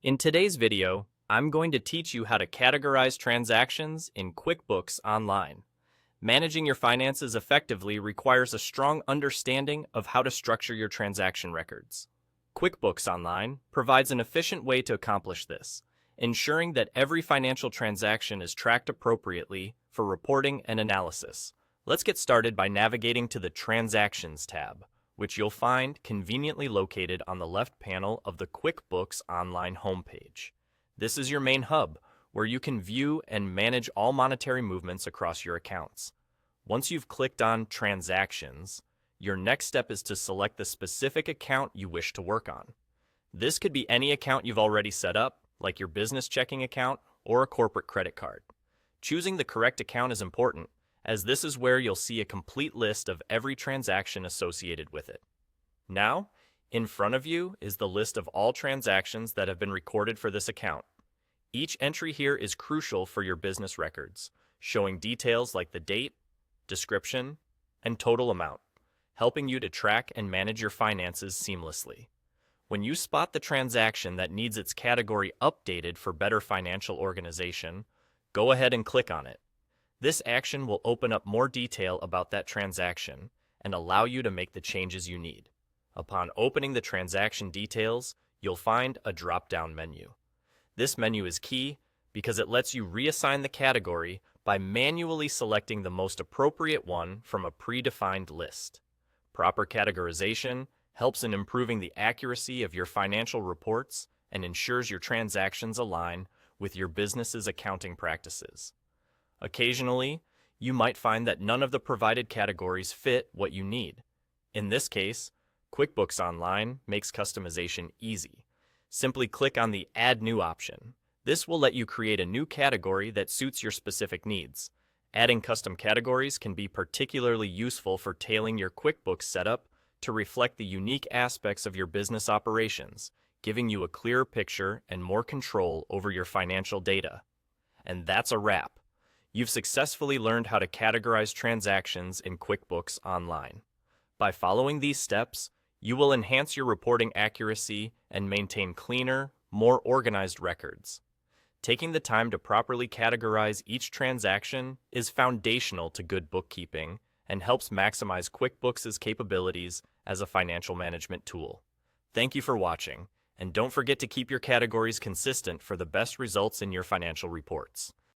In today's video, I'm going to teach you how to categorize transactions in QuickBooks Online. Managing your finances effectively requires a strong understanding of how to structure your transaction records. QuickBooks Online provides an efficient way to accomplish this, ensuring that every financial transaction is tracked appropriately for reporting and analysis. Let's get started by navigating to the Transactions tab, which you'll find conveniently located on the left panel of the QuickBooks Online homepage. This is your main hub, where you can view and manage all monetary movements across your accounts. Once you've clicked on Transactions, your next step is to select the specific account you wish to work on. This could be any account you've already set up, like your business checking account or a corporate credit card. Choosing the correct account is important, as this is where you'll see a complete list of every transaction associated with it. Now, in front of you is the list of all transactions that have been recorded for this account. Each entry here is crucial for your business records, showing details like the date, description, and total amount, helping you to track and manage your finances seamlessly. When you spot the transaction that needs its category updated for better financial organization, go ahead and click on it. This action will open up more detail about that transaction and allow you to make the changes you need. Upon opening the transaction details, you'll find a drop-down menu. This menu is key because it lets you reassign the category by manually selecting the most appropriate one from a predefined list. Proper categorization helps in improving the accuracy of your financial reports and ensures your transactions align with your business's accounting practices. Occasionally, you might find that none of the provided categories fit what you need. In this case, QuickBooks Online makes customization easy. Simply click on the Add New option. This will let you create a new category that suits your specific needs. Adding custom categories can be particularly useful for tailoring your QuickBooks setup to reflect the unique aspects of your business operations, giving you a clearer picture and more control over your financial data. And that's a wrap. You've successfully learned how to categorize transactions in QuickBooks Online. By following these steps, you will enhance your reporting accuracy and maintain cleaner, more organized records. Taking the time to properly categorize each transaction is foundational to good bookkeeping and helps maximize QuickBooks' capabilities as a financial management tool. Thank you for watching, and don't forget to keep your categories consistent for the best results in your financial reports.